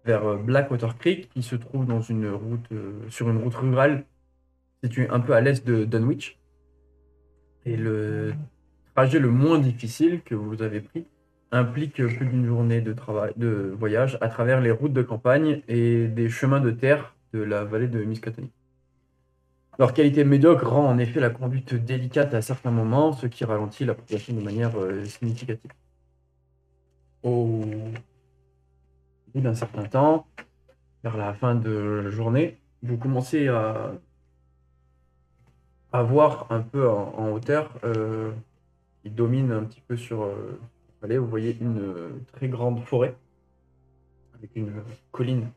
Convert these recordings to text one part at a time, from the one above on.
vers Blackwater Creek, qui se trouve dans sur une route rurale située un peu à l'est de Dunwich. Et le trajet le moins difficile que vous avez pris implique plus d'une journée de voyage à travers les routes de campagne et des chemins de terre de la vallée de Miskatonic. Leur qualité médiocre rend en effet la conduite délicate à certains moments, ce qui ralentit la progression de manière significative. Au bout d'un certain temps, vers la fin de la journée, vous commencez à voir un peu en hauteur, qui domine un petit peu sur la vallée. Vous voyez une très grande forêt avec une colline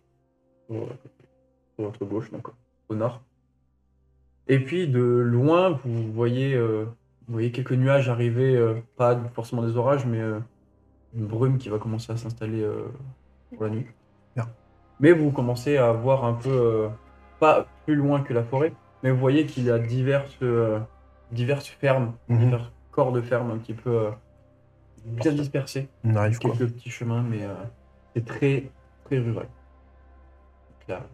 sur, sur votre gauche, donc au nord. Et puis de loin, vous voyez quelques nuages arriver, pas forcément des orages, mais une brume qui va commencer à s'installer pour la nuit. Bien. Mais vous commencez à voir un peu, pas plus loin que la forêt, mais vous voyez qu'il y a diverses fermes, divers corps de ferme un petit peu bien dispersés. On arrive quoi. Quelques petits chemins, mais c'est très, très rural. Donc la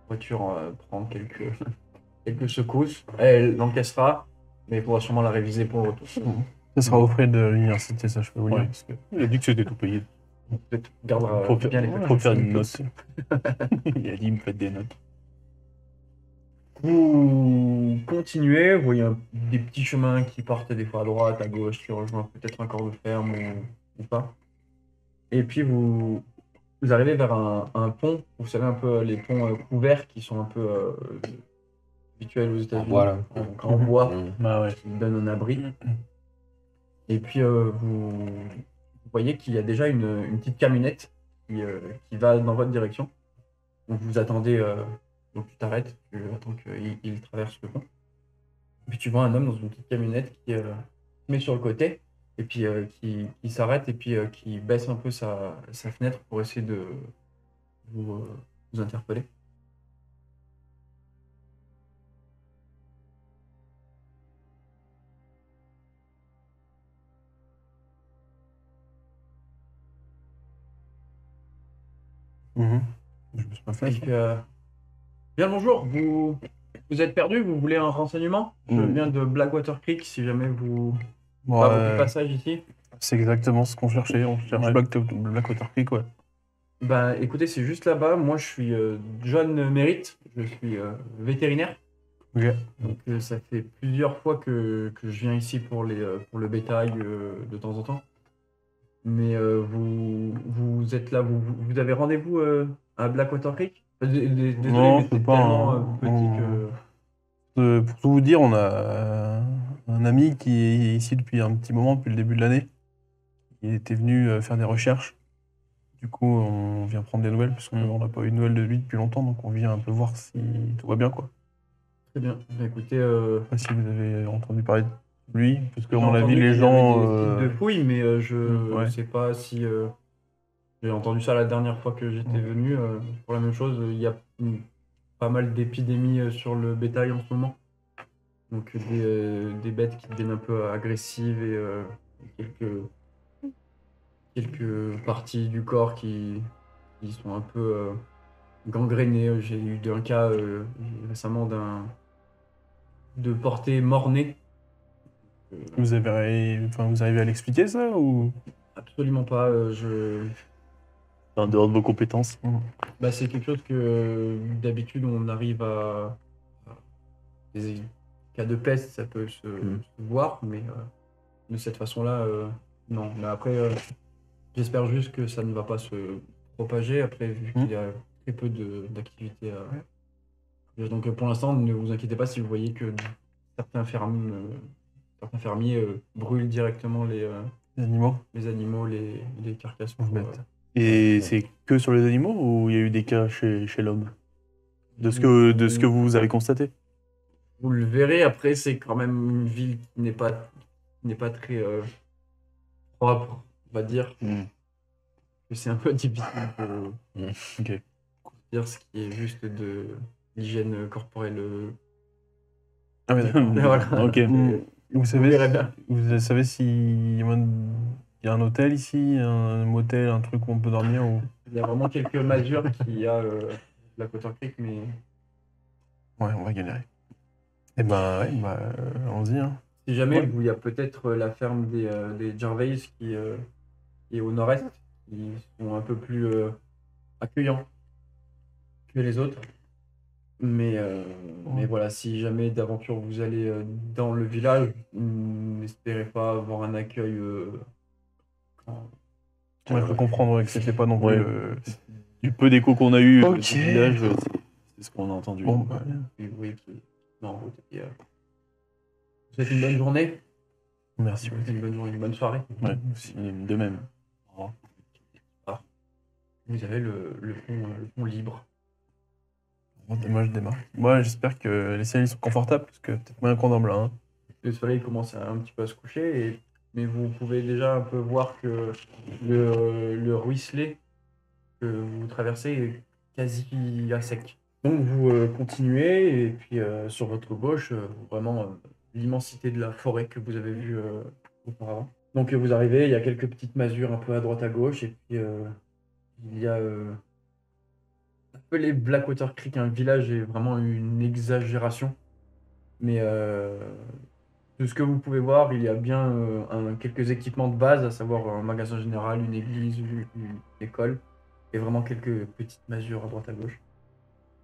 voiture prend quelques secousses. Elle l'encaissera, mais il faudra sûrement la réviser pour le retour. Ça sera aux frais de l'université, ça je peux vous dire. Ouais. Parce que Il a dit que c'était tout payé. Peut-être gardera Faut bien les faut factures. faire une note. Il a dit, il me fait des notes. Vous continuez, vous voyez des petits chemins qui partent des fois à droite, à gauche, qui rejoignent peut-être un corps de ferme ou pas. Et puis vous arrivez vers un pont, vous savez un peu les ponts couverts qui sont un peu habituels aux États-Unis, Voilà. en bois, Bah ouais. qui donnent un abri. Et puis vous voyez qu'il y a déjà une petite camionnette qui va dans votre direction. Donc vous attendez, donc tu t'arrêtes, tu attends qu'il traverse le pont. Puis tu vois un homme dans une petite camionnette qui se met sur le côté et puis qui s'arrête et puis qui baisse un peu sa fenêtre pour essayer de vous interpeller. Je me suis pas fait. Et puis, bien le bonjour, vous êtes perdu, vous voulez un renseignement? Je viens de Blackwater Creek, si jamais vous pas beaucoup de passage ici. C'est exactement ce qu'on cherchait. On cherche Ouais. Blackwater Creek, ouais. Ben écoutez, c'est juste là-bas. Moi, je suis John Merritt, je suis vétérinaire. Ok. Donc ça fait plusieurs fois que je viens ici pour le bétail de temps en temps. Mais vous êtes là, vous avez rendez-vous à Blackwater Creek? Désolé, Non, mais c'est c'est pas tellement un- petit que... Pour tout vous dire, on a un ami qui est ici depuis un petit moment, depuis le début de l'année. Il était venu faire des recherches. Du coup, on vient prendre des nouvelles, parce qu'on n'a pas eu de nouvelles de lui depuis longtemps, donc on vient un peu voir si tout va bien, quoi. Très bien. Ben, écoutez, Je sais pas si vous avez entendu parler de lui, parce qu'à j'ai mon avis, entendu les qu'il y avait gens... des sites de fouilles, mais je ouais. sais pas si... j'ai entendu ça la dernière fois que j'étais venu. Pour la même chose, il y a pas mal d'épidémies sur le bétail en ce moment. Donc des bêtes qui deviennent un peu agressives et quelques parties du corps qui sont un peu gangrénées. J'ai eu un cas récemment de portée mort-née. Vous arrivez à l'expliquer, ça, ou... Absolument pas. En dehors de vos compétences. Bah, c'est quelque chose que d'habitude on arrive des cas de peste, ça peut se voir, mais de cette façon-là, non. Mais après, j'espère juste que ça ne va pas se propager. Après, vu qu'il y a très peu d'activité donc pour l'instant, ne vous inquiétez pas si vous voyez que certains fermiers brûlent directement Les animaux? les animaux, les carcasses. Pauvre pour, bête. Et c'est que sur les animaux ou il y a eu des cas chez l'homme de ce que vous avez constaté? Vous le verrez, après, c'est quand même une ville qui n'est pas très propre, on va dire. Que c'est un peu difficile de Ok. dire ce qui est juste de l'hygiène corporelle. Ah ouais, d'accord. Voilà. Ok. Vous Vous verrez savez, bien. vous savez si Il y a un hôtel ici, un motel, un truc où on peut dormir ou... Il y a vraiment quelques masures qui a la Quarter Creek, mais Ouais, on va galérer. Eh ben, ouais, bah, allons-y. Hein. si jamais, Ouais. il y a peut-être la ferme des Gervais qui est au nord-est, qui sont un peu plus accueillants que les autres. Mais voilà, si jamais d'aventure vous allez dans le village, n'espérez pas avoir un accueil. Ouais, je peux comprendre ouais, que c'était pas non plus... Ouais. Du peu d'écho qu'on a eu Ok. du village, c'est ce qu'on a entendu. Bon, bah, Puis, oui, qui est en route. Et, vous souhaitez une bonne journée, merci. vous souhaitez une bonne journée, une bonne soirée. Ouais, aussi, de même. Au revoir. Vous avez le pont libre. Moi, je démarre. Moi, j'espère que les ciels sont confortables, parce que peut-être moyen qu'on dorme là. Hein. Le soleil commence un petit peu à se coucher, mais vous pouvez déjà un peu voir que le ruisselet que vous traversez est quasi à sec. Donc vous continuez, et puis sur votre gauche, vraiment l'immensité de la forêt que vous avez vue auparavant. Donc vous arrivez, il y a quelques petites masures un peu à droite à gauche, et puis il y a appelé Blackwater Creek, un village est vraiment une exagération. Mais de ce que vous pouvez voir, il y a bien quelques équipements de base, à savoir un magasin général, une église, une école, et vraiment quelques petites masures à droite à gauche.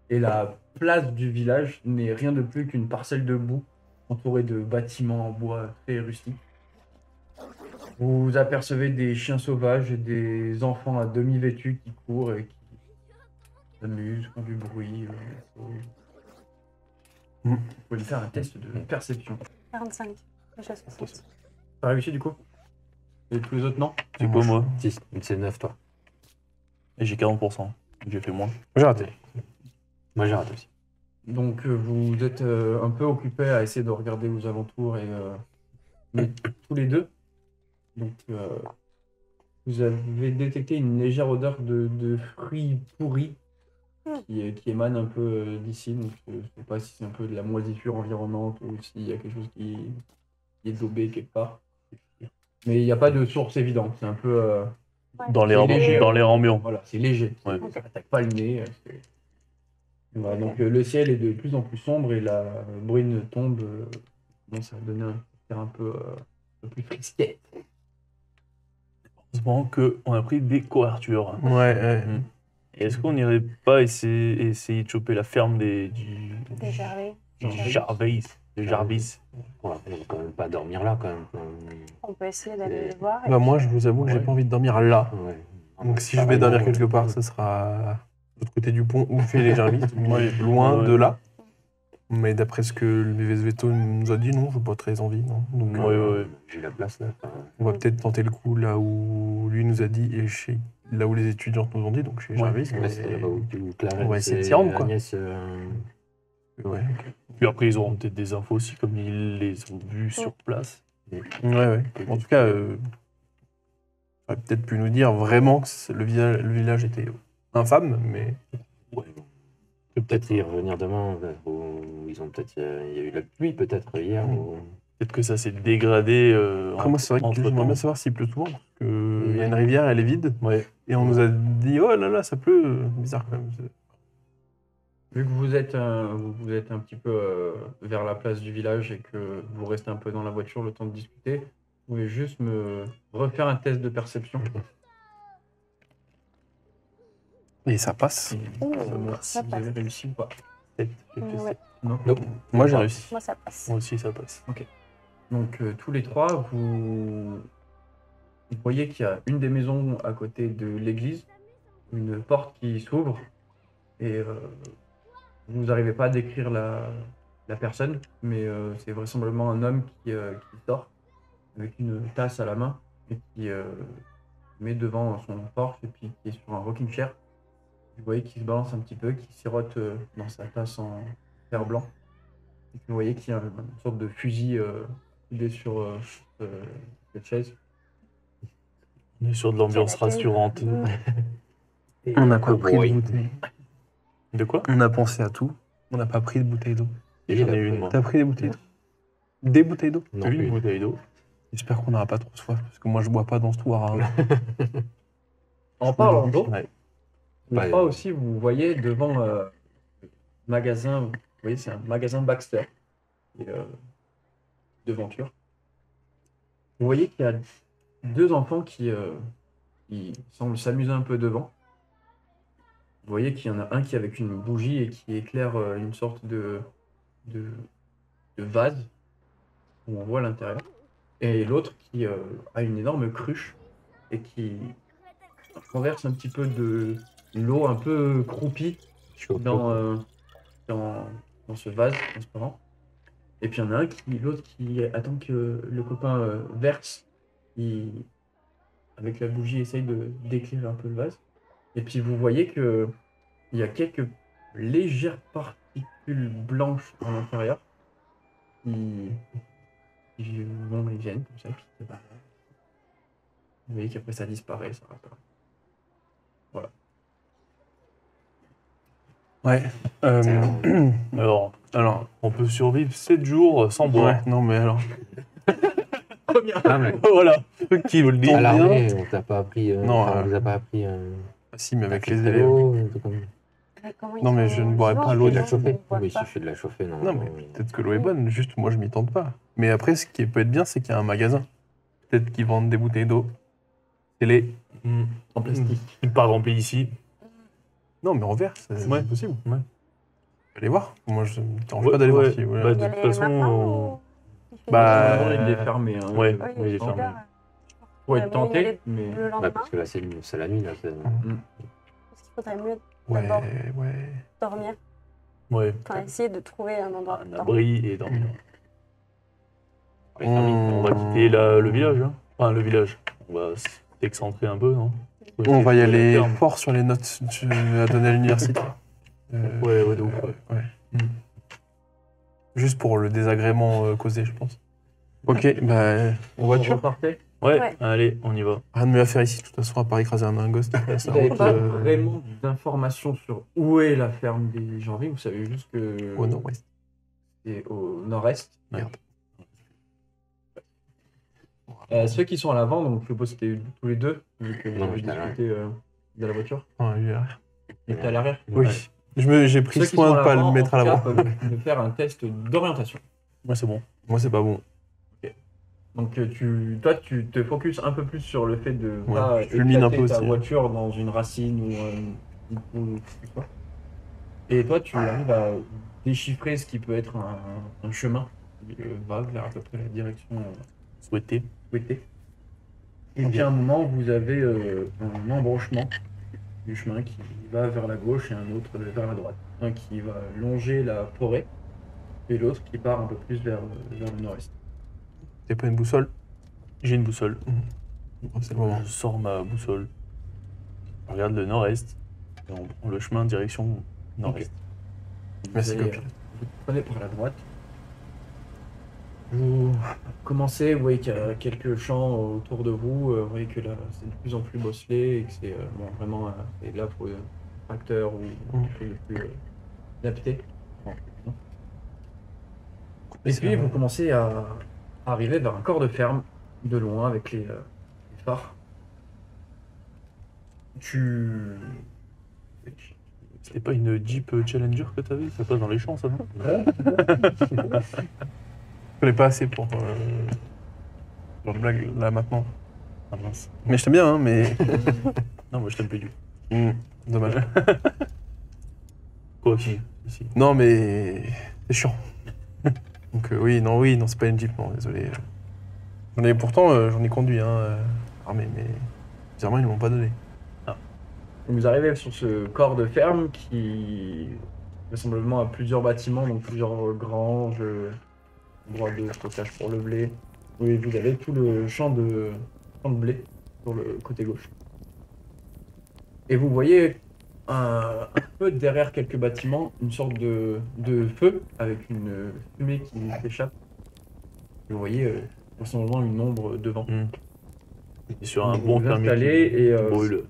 Et la place du village n'est rien de plus qu'une parcelle de boue entourée de bâtiments en bois très rustiques. Vous apercevez des chiens sauvages et des enfants à demi vêtus qui courent et qui s'amusent, font du bruit. Vous pouvez me faire un test de perception. 45. Déjà 60. T'as réussi du coup? Et tous les autres non? C'est quoi, moi? 6, c'est 9 toi. Et j'ai 40%. J'ai fait moins. J'ai raté. Moi j'ai raté aussi. Donc vous êtes un peu occupé à essayer de regarder aux alentours mais tous les deux. Donc vous avez détecté une légère odeur de fruits pourris qui émane un peu d'ici. Donc je ne sais pas si c'est un peu de la moisissure environnante ou s'il y a quelque chose qui est daubé quelque part. Mais il n'y a pas de source évidente. C'est un peu Dans l'air C'est léger. ambiant. voilà, c'est léger. Ouais. Ça attaque pas le nez. Voilà, donc le ciel est de plus en plus sombre et la bruine tombe. Commence à donner un peu plus frisquet. Heureusement qu'on a pris des couvertures. Ouais, ouais. Et est-ce qu'on n'irait pas essayer de choper la ferme des Déjà, oui. Jarvis? De Jarvis. On va quand même pas dormir là quand même. On peut essayer d'aller le voir. et Bah, moi, puis, je vous avoue que j'ai Ouais. pas envie de dormir là. Ouais. Donc, si je vais dormir quelque part, ce sera de l'autre côté du pont ou chez les Jarvis. Moi, loin Ouais. de là. Mais d'après ce que le VSVTO nous a dit, non, je n'ai pas très envie. Non. Donc, Ouais. J'ai la place là. Enfin, on va peut-être tenter le coup là où lui nous a dit et chez là où les étudiantes nous ont dit, donc chez Jarvis. ouais, mais- c'était là-bas où Clarence on va essayer de et s'y rendre, quoi. Agnès, Ouais, Puis après, ils auront peut-être des infos aussi, comme ils les ont vus sur place. ouais. En tout cas, il aurait peut-être pu nous dire vraiment que le village était infâme, mais ouais, bon. Peut-être y revenir demain. Ils ont peut-être. Il y a eu la pluie peut-être hier. Peut-être que ça s'est dégradé. après moi c'est vrai que entre-temps. j'aimerais bien savoir s'il pleut souvent, parce qu'il y a une rivière, elle est vide, Ouais. et on nous a dit oh là là ça pleut, bizarre quand même. Vu que vous êtes un petit peu vers la place du village et que vous restez un peu dans la voiture le temps de discuter, vous pouvez juste me refaire un test de perception. Et ça passe. Et dites-moi si ça vous avez passe. réussi ou pas. J'ai fait Ouais. ça. Non. Moi j'ai réussi. Moi, ça passe. Moi aussi, ça passe. Donc tous les trois, vous voyez qu'il y a une des maisons à côté de l'église, une porte qui s'ouvre, et vous n'arrivez pas à décrire la personne, mais c'est vraisemblablement un homme qui sort avec une tasse à la main et qui met devant son porche et puis qui est sur un rocking chair. Vous voyez qu'il se balance un petit peu, qui sirote dans sa tasse en fer blanc. Et vous voyez qu'il y a une sorte de fusil soudé sur cette chaise. On est sur de l'ambiance Quel accueil. rassurante. On n'a pas pris de Oui. bouteille. De quoi? On a pensé à tout. On n'a pas pris de bouteille d'eau. J'en ai une, moi. T'as pris des bouteilles d'eau? Des bouteilles d'eau? Non, Une bouteille d'eau. J'espère qu'on n'aura pas trop soif, parce que moi je bois pas dans ce trou à rats. En parlant d'eau, Ouais. je Ouais. crois aussi, vous voyez devant le magasin, vous voyez, c'est un magasin Baxter, et, devanture. Vous voyez qu'il y a deux enfants qui semblent s'amuser un peu devant. Vous voyez qu'il y en a un qui est avec une bougie et qui éclaire une sorte de, de vase où on voit l'intérieur. Et l'autre qui a une énorme cruche et qui renverse un petit peu de l'eau un peu croupie Chaud. dans, dans ce vase transparent. Et puis il y en a l'autre qui attend que le copain verse, avec la bougie, essaye d'éclairer un peu le vase. Et puis vous voyez que il y a quelques légères particules blanches à l'intérieur qui vont et viennent comme ça. Puis, bah, vous voyez qu'après ça disparaît, ça repart. Ouais. Alors, on peut survivre 7 jours sans boire. Ouais, non mais alors. Première. Ah, mais Voilà, qui vous le dit. à l'armée, on t'a pas appris. Non, on vous a pas appris. Ah, si, mais avec un les cristal élèves. d'eau, un truc comme- Mais comment ils Non, mais sont je ne boirai vivants, pas l'eau les de la gens, chauffer. ils boivent Oui, il pas. suffit de la chauffer. Non, Non, mais peut-être que l'eau est bonne, juste moi je m'y tente pas. Mais après, ce qui peut être bien, c'est qu'il y a un magasin. Peut-être qu'ils vendent des bouteilles d'eau. Et les. En plastique. Pas rempli ici. Non, mais en verre, c'est Ouais. possible. Ouais. Allez voir. Moi, je ne me dérange Ouais, pas d'aller ouais. voir si vous voulez. Bah, Il y de a toute les façon, marins on- ou- il fait Bah, des- Normalement, il est fermé. Hein. ouais. Oui, il est je fermé. regarde. Faut Ouais, être mais il y a tenté, les- mais Le Ouais, lendemain, parce que là, c'est la nuit. Là, parce qu'il faudrait mieux Ouais, d'abord ouais. dormir. Ouais. Enfin, essayer de trouver un endroit Un pour dormir. abri et dormir. On- On va quitter le village. Hein. Enfin, le village. On va s'excentrer un peu, non? On va y essayer de trouver aller la ferme. fort sur les notes à donner à l'université. Ouais, de ouf, ouais. ouais. Juste pour le désagrément causé, je pense. Ok, bah, en voiture. repartez. Ouais, Ouais. allez, on y va. Rien de mieux à faire ici, de toute façon, à part écraser un ghost. Vous n'avez pas vraiment d'informations sur où est la ferme des Janvier. Vous savez juste que Au nord-ouest. c'est au nord-est. Merde. Ceux qui sont à l'avant, donc je suppose que c'était tous les deux, vu que vous Non, avez j'étais à discuté de la voiture. Ouais, lui, arrière. Il était à l'arrière. Oui. J'ai pris Ceux qui soin sont de à ne pas l'avant, le mettre à en tout cas, l'avant. peuvent me faire un test d'orientation. Ouais, c'est bon. Moi, c'est pas bon. Donc toi, tu te focuses un peu plus sur le fait de Ouais, pas je fulmine un éclater peu ta aussi, hein. voiture dans une racine ou quoi. Et toi, tu arrives à déchiffrer ce qui peut être un chemin qui va vers à peu près la direction Souhaité. souhaitée. Et puis à un moment, vous avez un embranchement du chemin qui va vers la gauche et un autre vers la droite. Un qui va longer la forêt et l'autre qui part un peu plus vers le nord-est. T'as pas une boussole? J'ai une boussole. C'est le moment. Je sors ma boussole. Je regarde le nord-est. Et on prend le chemin direction nord-est. Merci, Vous allez, copine. vous prenez par la droite. Vous commencez, vous voyez qu'il y a quelques champs autour de vous. Vous voyez que là, c'est de plus en plus bosselé et que c'est vraiment c'est là pour tracteur ou quelque chose de plus adapté. Et puis vous commencez à arriver vers un corps de ferme de loin avec les phares. C'était pas une Jeep Challenger que t'avais? Ça passe dans les champs, ça, non? Je connais pas assez pour genre de blague là maintenant. Ah mince. Mais je t'aime bien, hein, mais. Non, moi je t'aime plus du tout. Dommage. Quoi, si? Si. Non, mais c'est chiant. Donc oui, non, c'est pas une Jeep, non, désolé. Pourtant, j'en ai conduit, hein, armé, mais bizarrement, ils ne m'ont pas donné. Vous arrivez sur ce corps de ferme qui vraisemblablement a plusieurs bâtiments, donc plusieurs granges, endroits de stockage pour le blé. Oui, vous avez tout le champ de blé sur le côté gauche. Et vous voyez un peu derrière quelques bâtiments une sorte de feu avec une fumée qui s'échappe. Vous voyez vraisemblablement une ombre devant. Et sur un Vous bon vous permis installez et brûle.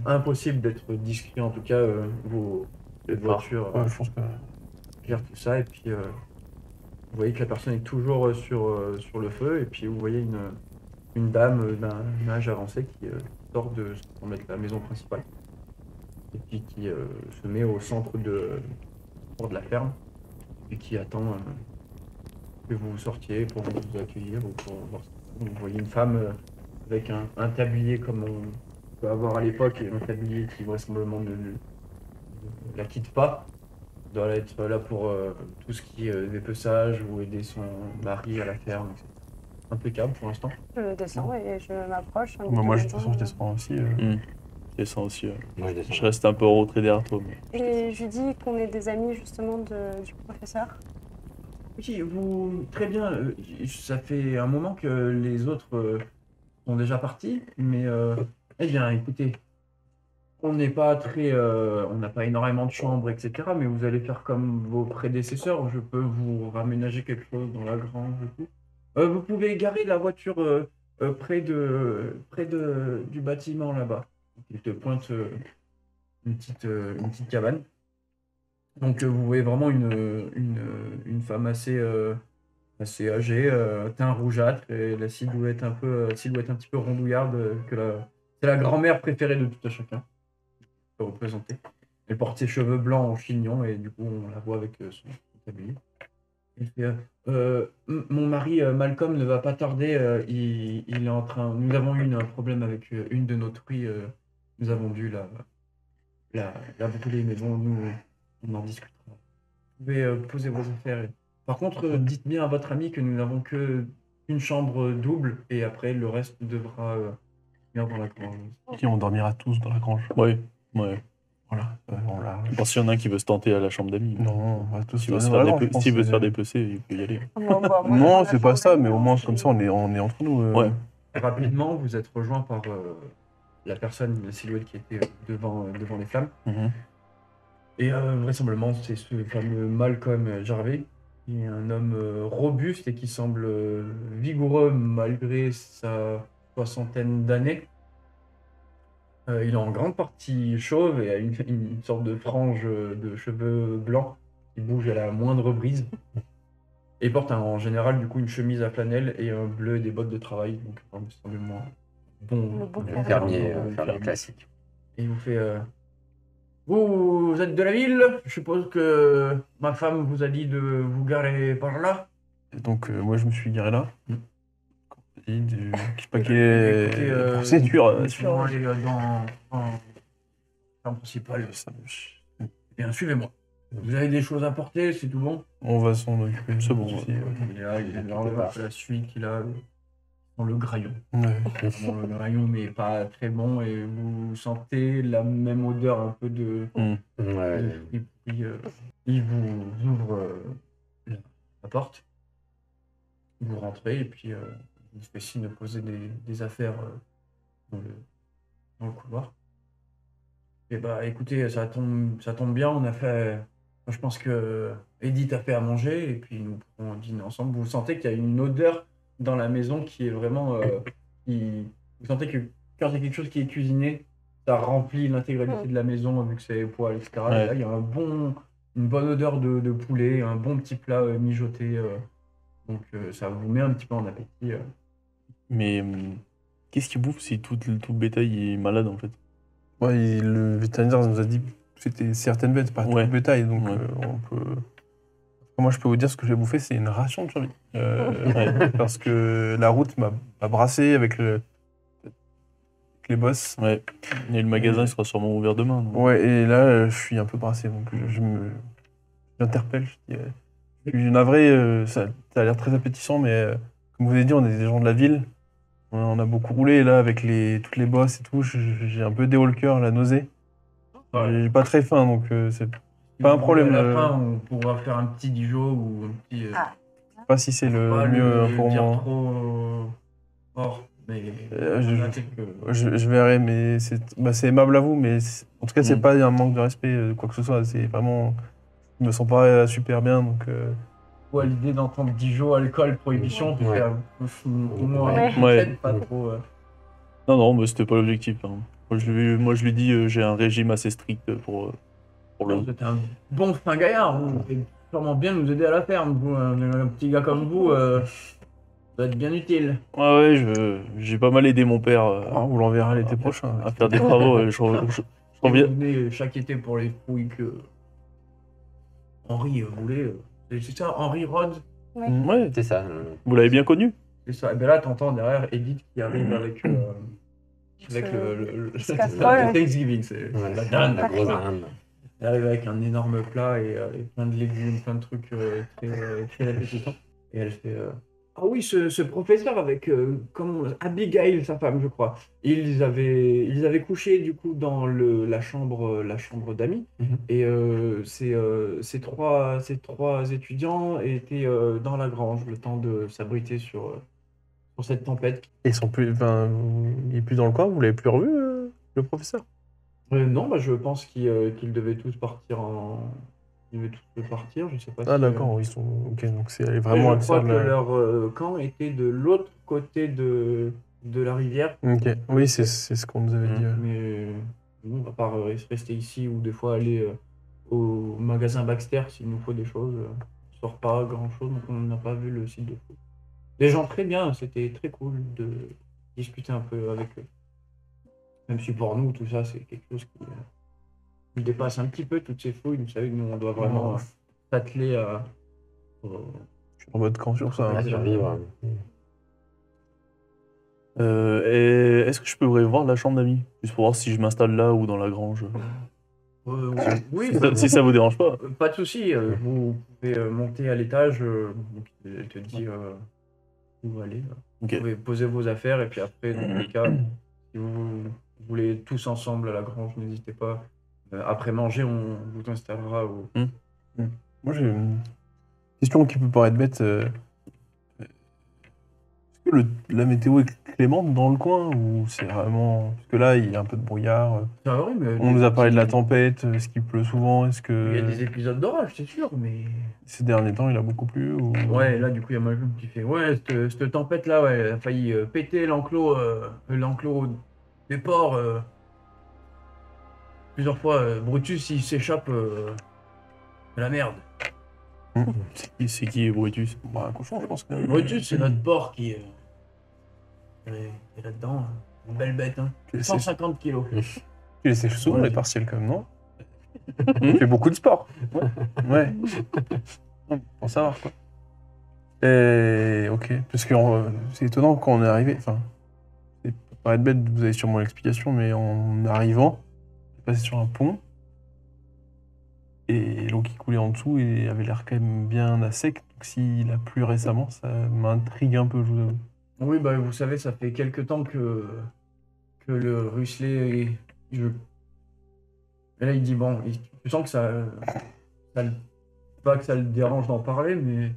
impossible d'être discret, en tout cas, vos Les voitures Ouais, je pense que. gèrent tout ça, et puis Vous voyez que la personne est toujours sur le feu, et puis vous voyez une dame d'un âge avancé qui sort de ce qu'on semble être la maison principale, et puis qui se met au centre de la ferme, et qui attend que vous sortiez pour vous accueillir ou pour voir. Vous voyez une femme avec un tablier comme on peut avoir à l'époque, et un tablier qui vraisemblablement ne la quitte pas. Doit être là pour tout ce qui est dépeçage ou aider son mari à la ferme, etc. Impeccable pour l'instant. Je descends et je m'approche. en lui Moi, de toute façon, je demandant, descends aussi. Je descends aussi. Moi, je descends. Je reste un peu en retrait derrière toi. Mais... Et je lui dis qu'on est des amis justement du professeur. Oui, vous, très bien. Ça fait un moment que les autres sont déjà partis, mais eh bien, écoutez, on n'est pas on n'a pas énormément de chambres, etc. Mais vous allez faire comme vos prédécesseurs. Je peux vous raménager quelque chose dans la grange et tout. Vous pouvez garer la voiture près du bâtiment là-bas. Il te pointe une petite cabane. Donc vous voyez vraiment une femme assez âgée, teint rougeâtre et la silhouette un petit peu rondouillarde c'est la grand-mère préférée de tout un chacun. Peut représenter. Elle porte ses cheveux blancs en chignon et du coup on la voit avec son tablier. Elle fait mon mari Malcolm ne va pas tarder, il est en train. Nous avons eu un problème avec une de nos truies, nous avons dû la brûler, mais bon, nous on en discutera. Vous pouvez poser vos affaires. Par contre, dites bien à votre ami que nous n'avons que une chambre double et après le reste devra venir dans la grange. Qui on dormira tous dans la grange. Ouais. Voilà. On l'a. Je pense qu'il y en a un qui veut se tenter à la chambre d'amis. Non, on va tous S'il veut se dormir faire, dans la grange, je s'il pense veut que se faire dépecer, il peut y aller. Non, c'est pas ça, mais au moins comme ça on est entre nous. Ouais. Rapidement, vous êtes rejoint par la silhouette qui était devant les flammes. Mhm. Et vraisemblablement, c'est ce fameux Malcolm Jarvey, qui est un homme robuste et qui semble vigoureux malgré sa soixantaine d'années. Il est en grande partie chauve et a une sorte de frange de cheveux blancs qui bouge à la moindre brise. Et il porte en général du coup une chemise à flanelle et un bleu et des bottes de travail. Donc vraisemblablement Le bon bon Fermier fermier. classique. Et il vous fait vous êtes de la ville? Je suppose que ma femme vous a dit de vous garer par là. Et donc moi je me suis garé là. Mm. Je sais pas quelle est Écoutez, la procédure. nous allons aller dans chambre principale. Bien, suivez-moi. Vous avez des choses à porter, c'est tout bon? On va s'en occuper. C'est bon. Souci, Il enlève un peu la suie qu'il a dans le graillon. ouais. Dans le graillon, mais pas très bon, et vous sentez la même odeur un peu de Ouais. friperie. Il vous ouvre la porte. Vous rentrez, et puis il vous fait signe de poser des affaires dans le couloir. Et bah écoutez, ça tombe bien, on a fait. Je pense que Edith a fait à manger et puis nous pourrons dîner ensemble. Vous sentez qu'il y a une odeur dans la maison qui est vraiment. Vous sentez que quand il y a quelque chose qui est cuisiné, ça remplit l'intégralité de la maison vu que c'est poêle, etc. Ouais. Et là, il y a une bonne odeur de poulet, un bon petit plat mijoté. Donc ça vous met un petit peu en appétit. Mais qu'est-ce qu'il bouffe si tout le bétail est malade en fait? Ouais, le vétérinaire nous a dit que c'était certaines bêtes, pas tout Ouais. le bétail, donc Ouais. on peut. Moi, je peux vous dire ce que j'ai bouffé, c'est une ration de survie. Parce que la route m'a brassé avec les boss. Ouais. Et le magasin il sera sûrement ouvert demain. donc. Ouais, et là, je suis un peu brassé, donc j'interpelle. Je suis navré, ça a l'air très appétissant, mais comme vous avez dit, on est des gens de la ville. On a beaucoup roulé, et là, avec toutes les bosses et tout, j'ai un peu des hauts le cœur, la nausée. J'ai pas très faim, donc c'est pas un problème. À la fin, on pourra faire un petit Dijon ou un petit. pas si c'est le pas mieux le pour dire moi. trop fort, mais je verrai, mais c'est aimable à vous, mais en tout cas, c'est pas un manque de respect, quoi que ce soit. C'est vraiment. Je me sens pas super bien, donc. Ouais, l'idée d'entendre Dijon, alcool, prohibition, tu Ouais. fais moi, Ouais. peut-être pas trop. Non, mais c'était pas l'objectif. Hein. Moi, je lui dis j'ai un régime assez strict pour le. Vous êtes un bon fin gaillard, vous faites sûrement bien nous aider à la ferme. Vous, un petit gars comme vous, ça va être bien utile. Ouais, j'ai pas mal aidé mon père On vous l'enverra l'été prochain. à faire des travaux. Je Et reviens. vous venez chaque été pour les fouilles que Henri voulait. C'est ça, Henri Rhodes? Ouais, C'est ça. vous l'avez bien connu. C'est ça. Et bien là, t'entends derrière Edith qui arrive avec Ce casserole. Thanksgiving. C'est Ouais, la dinde. la grosse quoi. dinde. Elle arrive avec un énorme plat et plein de légumes, plein de trucs très appétissants. Et elle fait ah oui, ce professeur avec Abigail, sa femme, je crois. Ils avaient couché du coup dans la chambre d'amis. Mhm. Et ces trois étudiants étaient dans la grange, le temps de s'abriter sur cette tempête. Ils sont plus. Enfin, il est plus dans le coin, vous l'avez plus revu, le professeur? Non, bah, je pense qu'ils devaient tous partir Ils devaient tous partir, je sais pas Ah, si, d'accord, ils sont. Ok, donc c'est mais vraiment je crois que la... leur camp était de l'autre côté de la rivière. Ok, oui, c'est ce qu'on nous avait dit. Mais nous, à part rester ici ou des fois aller au magasin Baxter s'il nous faut des choses, on sort pas grand chose, donc on n'a pas vu le site de fou. Des gens très bien, c'était très cool de discuter un peu avec eux. Même si pour nous, tout ça, c'est quelque chose qui nous dépasse un petit peu, toutes ces fouilles. Vous savez, nous, on doit vraiment s'atteler à. Je suis en mode camp sur ça. À hein. survivre. Et est-ce que je peux voir la chambre d'amis? Juste pour voir si je m'installe là ou dans la grange. Oui, Si ça vous dérange pas. pas de souci. Vous pouvez monter à l'étage. Donc, elle te dit où aller. Vous Ok. pouvez poser vos affaires et puis après, dans tous les cas, si vous voulez tous ensemble à la grange, n'hésitez pas. Après manger, on vous installera au. Moi, j'ai une question qui peut paraître bête. Est-ce que la météo est clémente dans le coin ou c'est vraiment. Parce que là, il y a un peu de brouillard. Ah oui, mais On nous a parlé de la tempête, est-ce qu'il pleut souvent? Est-ce Il y a que des épisodes d'orage, c'est sûr, mais. ces derniers temps, il a beaucoup plu ou... Ouais, là, du coup, il y a Malcolm qui fait ouais, cette tempête-là, ouais, elle a failli péter l'enclos des ports. Plusieurs fois, Brutus, il s'échappe de la merde. C'est qui Brutus? Bah, un cochon, je pense quand même. Brutus, c'est notre porc qui est là-dedans. Hein. Une belle bête, hein. Tu laisses 150 kilos. souvent Ouais. les partiels quand même, non? Tu fais beaucoup de sport. Ouais. Pour savoir quoi. Et ok. Parce que c'est étonnant quand on est arrivé. Enfin, ça peut paraître bête, vous avez sûrement l'explication, mais en arrivant, on est passé sur un pont. Et l'eau qui coulait en dessous et avait l'air quand même bien à sec. Donc s'il a plu récemment, ça m'intrigue un peu, je vous avoue. Oui, bah, vous savez, ça fait quelques temps que le ruisselet. Et là, il dit bon, je sens que pas que ça le dérange d'en parler, mais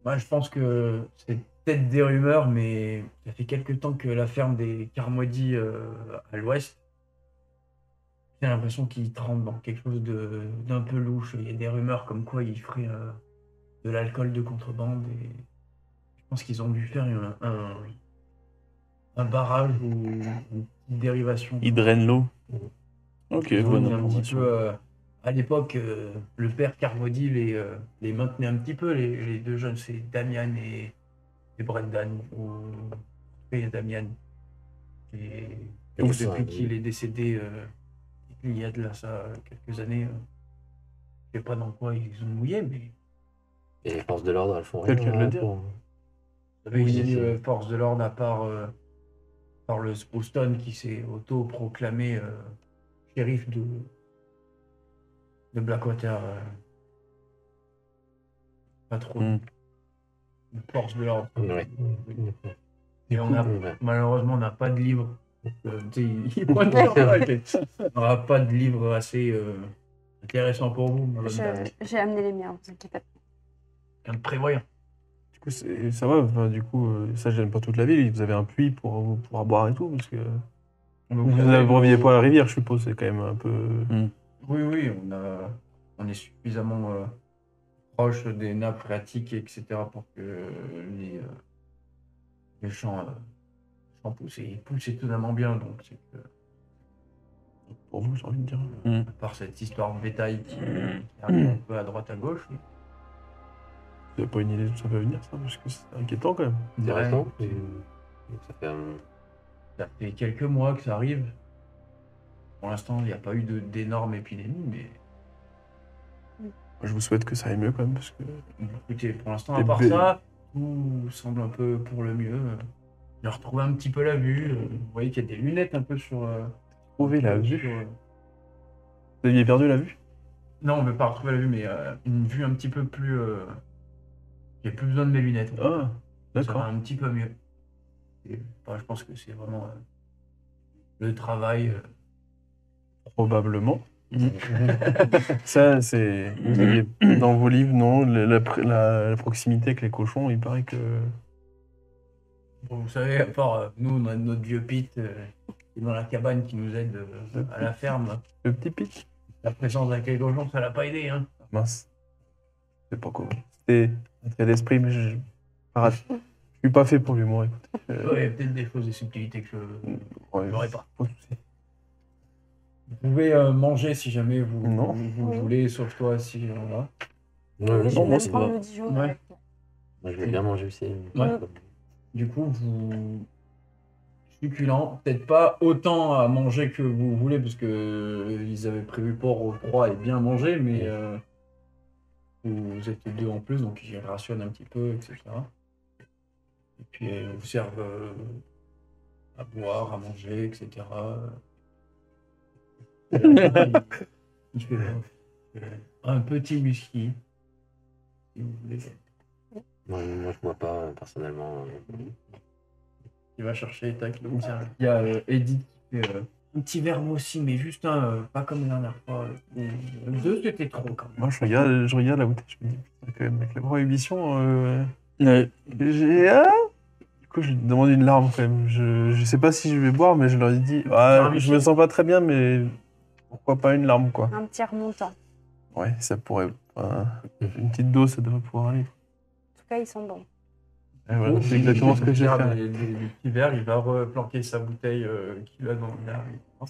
moi, je pense que c'est peut-être des rumeurs, mais ça fait quelques temps que la ferme des Carmody à l'ouest, j'ai l'impression qu'il tremble dans quelque chose d'un peu louche. Il y a des rumeurs comme quoi il ferait de l'alcool de contrebande et je pense qu'ils ont dû faire un barrage ou une petite dérivation. Il draine l'eau. Ok, Ils ont bonne mis un petit information. peu, à l'époque, le père Carmody les maintenait un petit peu, les deux jeunes, c'est Damian et Brendan. Il y a Damian. Et Et depuis ça, qu'il est décédé, il y a de là ça quelques années, je sais pas dans quoi ils ont mouillé, mais Et les forces de l'ordre, elles font Tel rien. qu'elle le dit. pour- vous avez Oui, dit c'est- force de l'ordre à par le Spruceton qui s'est auto-proclamé shérif de Blackwater. Pas trop Hmm. de force de l'ordre. Ouais. Et Ouais. malheureusement, on n'a pas de livre. Tu sais, il pointe vers toi, ok. On n'aura pas de livre assez intéressant pour vous, madame Dame. J'ai amené les miens, vous inquiétez pas. Quelqu'un de prévoyant. Du coup, ça va. Enfin, du coup, ça gêne pas toute la ville. Vous avez un puits pour pouvoir boire et tout, parce que vous n'abriez pas la rivière, je suppose. C'est quand même un peu. Oui, oui, on est suffisamment proche des nappes phréatiques, etc. pour que les champs poussent. Et ils poussent étonnamment bien, donc c'est que pour vous, j'ai envie de dire. À part cette histoire de bétail qui arrive un peu à droite à gauche. Vous avez pas une idée d'où ça peut venir, ça? Parce que c'est inquiétant quand même. C'est Ouais, récent. c'est- Donc ça fait Ça fait quelques mois que ça arrive. Pour l'instant, il n'y a pas eu d'énormes épidémies, mais Je vous souhaite que ça aille mieux quand même, parce que. écoutez, pour l'instant, à T'es part belle. ça, tout semble un peu pour le mieux. J'ai retrouvé un petit peu la vue. Vous voyez qu'il y a des lunettes un peu sur. Trouver la sur, vue. Vous aviez perdu la vue? Non, on ne veut pas retrouver la vue, mais une vue un petit peu plus. J'ai plus besoin de mes lunettes. Ah, Ça va d'accord. un petit peu mieux. Et, je pense que c'est vraiment le travail. Probablement. Ça, c'est. Vous aviez dans vos livres, non, la proximité avec les cochons, il paraît que. Bon, vous savez, à part nous, on a notre vieux Pete qui est dans la cabane qui nous aide à la ferme. Le petit pitch. La présence avec les cochons, ça l'a pas aidé. Hein. Mince. Je sais pas comment. C'était un trait d'esprit, mais je suis pas fait pour l'humour, écoute. Il y a peut-être des choses, des subtilités que je Ouais, n'aurais pas. pas de souci. Vous pouvez manger si jamais vous, Non. vous Oui. voulez, sauf toi si on va. Ouais, Je bon, vais moi, même ça prendre va. le Dijon Ouais. avec toi. Moi, je vais bien manger aussi. Ouais. Du coup, vous succulent, peut-être pas autant à manger que vous voulez, parce que ils avaient prévu porc au froid et bien manger, mais vous êtes deux en plus, donc ils rationnent un petit peu, etc. Et puis ils vous servent à boire, à manger, etc. Il fait un petit whisky, si vous voulez. Moi, je bois pas personnellement. Il va chercher, tac, le sert. Il y a Edith qui fait un petit verre moi aussi, mais juste un, pas comme la dernière fois. Deux, c'était trop quand même. Moi, je regarde la bouteille, je me dis, putain, quand même, avec la prohibition, Ouais. j'ai. Ah du coup, je demande une larme quand même. Je sais pas si je vais boire, mais je leur ai dit, ah, je me sens pas très bien, mais pourquoi pas une larme, quoi. Un petit remontant. Ouais, ça pourrait. Une petite dose, ça devrait pouvoir aller. En tout cas, ils sont bons. Et voilà, c'est exactement ce que j'ai fait. Les petits verres, il va replanquer sa bouteille qu'il a dans le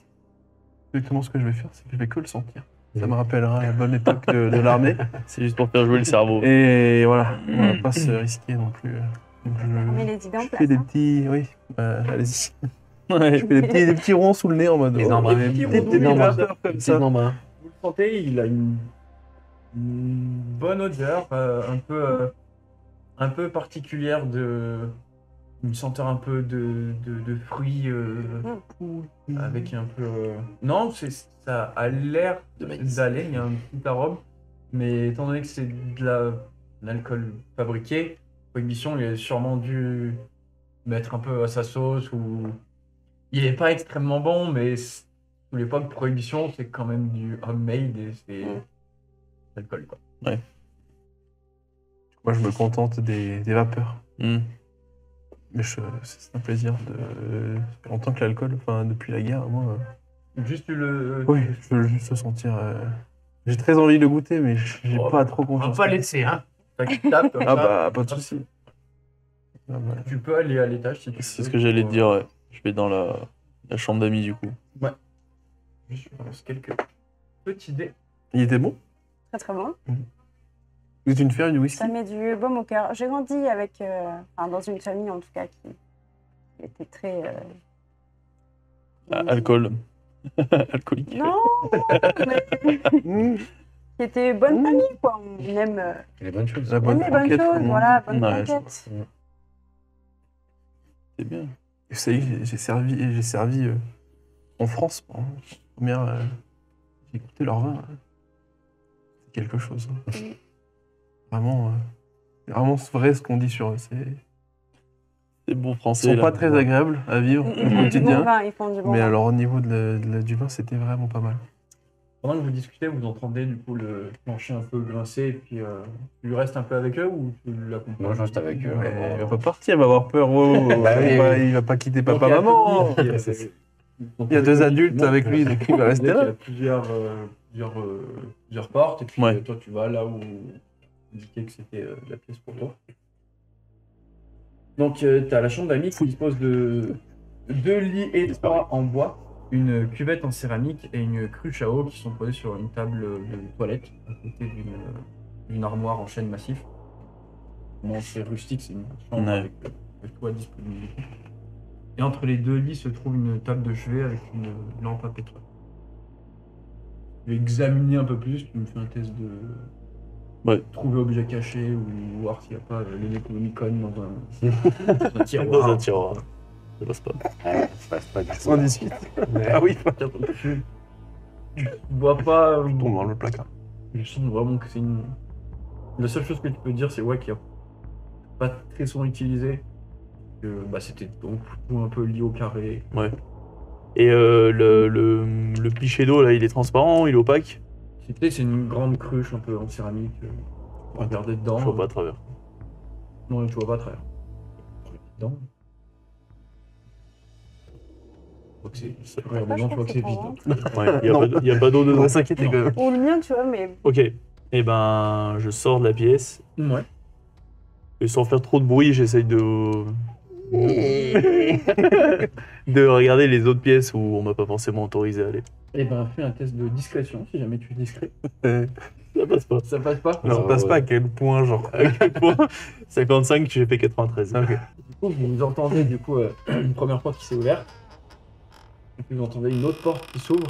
Exactement ce que je vais faire, c'est que je vais que le sentir. Ça me rappellera la bonne époque de l'armée. C'est juste pour faire jouer le cerveau. Et voilà, on va pas se risquer non plus. Donc On met les idées en je place. fais des hein. petits. Oui, allez-y. Ouais. Je fais des petits ronds sous le nez en mode. Les oh, embruns. des Des petites petits embruns. vapeurs comme ça. Vous le sentez, il a une bonne odeur, un peu particulière une senteur un peu de fruits avec un peu. Non, ça a l'air De maïs. d'aller, il y a un petit arôme, mais étant donné que c'est un alcool fabriqué, Prohibition, il a sûrement dû mettre un peu à sa sauce ou. Il est pas extrêmement bon, mais sous l'époque Prohibition, c'est quand même du homemade et c'est l'alcool quoi. Moi, je me contente des vapeurs. Hmm. Mais c'est un plaisir de. Ça fait longtemps que l'alcool, enfin, depuis la guerre, moi. Juste le. Oui, je veux juste le sentir. J'ai très envie de le goûter, mais j'ai Oh, pas trop On va confiance. pas laisser, hein. T'as qui tape comme Ah ça. bah, pas de soucis. Ah bah, Tu peux aller à l'étage si tu veux. C'est ce que j'allais te dire, ouais. Je vais dans la chambre d'amis du coup. Je pense quelques petits dés. Il était bon? Très très bon. Vous êtes une faire du whisky? Ça met du baume au cœur. J'ai grandi avec, dans une famille en tout cas qui était très. Alcool. Alcoolique. Non, mais qui était bonne famille quoi. On aime, Les bonnes choses. La on bonne aime les bonnes franquette, choses, comme on voilà, dit. bonne Ouais, franquette. C'est bien. Vous savez, j'ai servi en France. Hein. Première, j'ai goûté leur vin. C'est quelque chose. Hein. Vraiment, c'est vraiment vrai ce qu'on dit sur eux. C'est bon Ils français. sont là. pas très agréables à vivre Ils au font du bon quotidien. vin, ils font du bon Mais vin. alors au niveau du vin, c'était vraiment pas mal. Pendant que vous discutez, vous entendez du coup le plancher un peu grincer et puis tu restes un peu avec eux ou tu l'accompagnes? Moi, je reste avec eux. Ouais, il va pas partir, il va avoir peur. Oh, Bah oui, il va pas quitter Donc, papa, il y a maman. Tony qui, Il y a deux adultes avec lui, donc il va rester Il y là. a plusieurs portes et puis Ouais. toi tu vas là où indiqué que c'était la pièce pour toi. Donc tu as la chambre d'amis qui dispose de 2 lits étroits en bois une cuvette en céramique et une cruche à eau qui sont posées sur une table de toilette à côté d'une armoire en chêne massif. Bon, c'est rustique, c'est une chambre Ouais. avec tout à disponibilité. Et entre les deux lits se trouve une table de chevet avec une lampe à pétrole. Je vais examiner un peu plus, tu me fais un test de Ouais. trouver objet caché ou voir s'il n'y a pas les Necronomicon dans un tiroir. Dans un tiroir. Ça passe pas. Ouais, ça passe pas du tout. 118. Ouais. Ah oui, Tu vois pas. je tombe dans le placard. Je sens vraiment que c'est une. La seule chose que tu peux dire, c'est ouais, qu'il n'y a pas très souvent utilisé. Que bah, c'était donc tout un peu lié au carré. Ouais. Et le pichet d'eau, là, il est transparent, il est opaque. C'est une grande cruche un peu en céramique. Pour regarder dedans. Je vois pas à travers. Non, tu vois pas à travers. Dedans. Je crois que c'est. Ça- Regarde dedans, tu vois que c'est vide. Ouais, il Non. n'y a pas d'eau On dedans. va s'inquiéter quand même. Ou le mien, tu vois, mais Ok. Et ben, je sors de la pièce. Ouais. Et sans faire trop de bruit, j'essaye de regarder les autres pièces où on m'a pas forcément autorisé à aller. Et ben, fais un test de discrétion si jamais tu es discret. Ça passe pas. Ça passe pas. Non, ça passe pas à quel point, genre. À quel point 55, j'ai fait 93. Ok. Du coup, vous entendez du coup une première porte qui s'est ouverte. Et puis vous entendez une autre porte qui s'ouvre.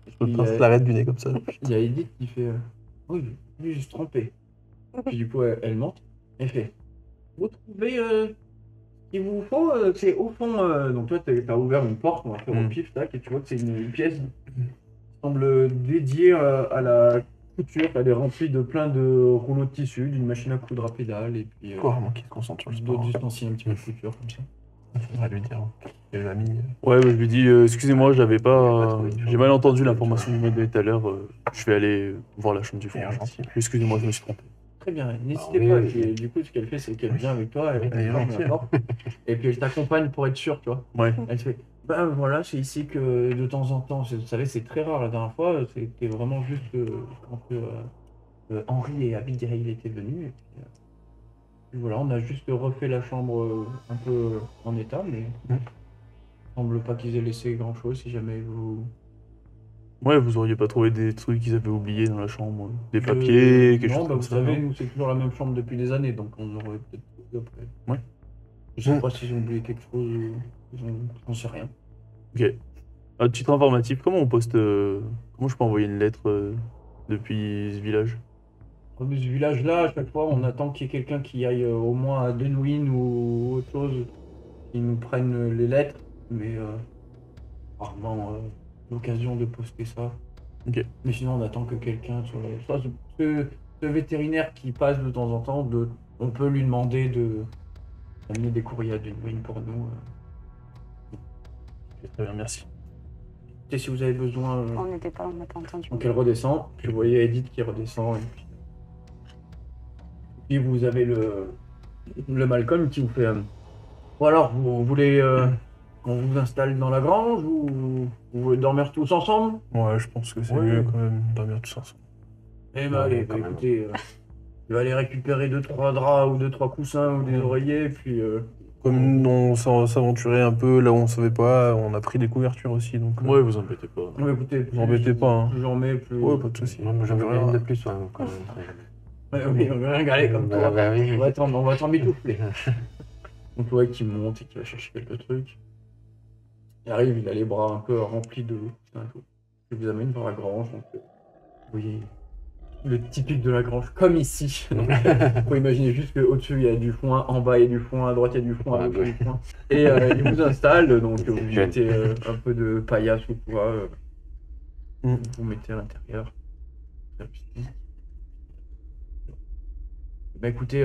Et Le puis, prince l'arrête du nez comme ça. il y a Edith qui fait oui, je suis juste trompé. Puis du coup, elle monte. Elle fait vous trouvez ce qu'il vous faut c'est au fond. Donc toi, t'as ouvert une porte, on va faire au pif, tac, et tu vois que c'est une pièce qui semble dédiée à la couture. Elle est remplie de plein de rouleaux de tissu, d'une machine à coudre à pédale, et puis Faut vraiment qu'il se concentre sur le sport. d'autres ustensiles un petit peu de couture comme ça. Il faudrait lui dire qu'il a mis. Ouais, je lui dis excusez-moi, j'avais Il a pas pas. trouvé de J'ai chose. mal entendu l'information que vous m'avez donnée tout à l'heure. Je vais aller voir la chambre du fond. Il est gentil. Excusez-moi, je me suis trompé. Très bien, n'hésitez oui, pas. oui. Et du coup, ce qu'elle fait, c'est qu'elle vient avec toi, elle Elle est ferme gentille. la porte, et puis elle t'accompagne pour être sûre, tu vois. Ouais. Elle te fait, ben voilà, c'est ici que de temps en temps, vous savez, c'est très rare la dernière fois, c'était vraiment juste quand Henri et Abigail étaient venus. Et puis voilà, on a juste refait la chambre un peu en état, mais il semble pas qu'ils aient laissé grand chose si jamais vous. Ouais, vous auriez pas trouvé des trucs qu'ils avaient oubliés dans la chambre, des papiers, quelque non, chose bah, comme vous ça. savez, non nous c'est toujours la même chambre depuis des années, donc on aurait peut-être trouvé après. Ouais. Je sais pas s'ils ont oublié quelque chose ou j'en sais rien. Ok. À titre informatif, comment on poste. Comment je peux envoyer une lettre depuis ce village? Comme ce village-là, à chaque fois, on attend qu'il y ait quelqu'un qui aille au moins à Denwyn ou autre chose, qui nous prenne les lettres, mais rarement l'occasion de poster ça. Ok. Mais sinon, on attend que quelqu'un soit soit ce vétérinaire qui passe de temps en temps, on peut lui demander d'amener des courriers à Denwyn pour nous. Très bien, merci. Et si vous avez besoin. on n'était pas, on n'a pas entendu. Donc elle redescend, puis vous voyez Edith qui redescend, et puis vous avez le Malcolm qui vous fait ou alors vous voulez qu'on vous installe dans la grange ou vous voulez dormir tous ensemble? Ouais, je pense que c'est Ouais. mieux quand même de dormir tous ensemble. Eh ben Ouais, allez, quand même. écoutez, je vais aller récupérer 2-3 draps ou 2-3 coussins ou des oreillers, puis Comme on s'aventurait un peu là où on savait pas, on a pris des couvertures aussi, donc. Ouais, vous embêtez pas. écoutez, Vous embêtez pas, hein. plus j'en mets, plus. Ouais, pas de soucis. Non, mais j'en veux verra. rien de plus, ouais, quand même. Ouais, oui, on va regarder comme toi. Bah oui, On va t'en mitoufler. Donc ouais, qui monte et qui va chercher quelques trucs. Il arrive, il a les bras un peu remplis de putain, tout. Il vous amène vers la grange. Donc, vous voyez le typique de la grange, comme ici. Donc, faut imaginer juste qu'au-dessus il y a du foin, en bas il y a du foin, à droite il y a du foin, à gauche il y a du foin. Et il vous installe, donc vous Jeune. mettez un peu de paillasse ou quoi. Mm. Vous mettez à l'intérieur. Bah écoutez,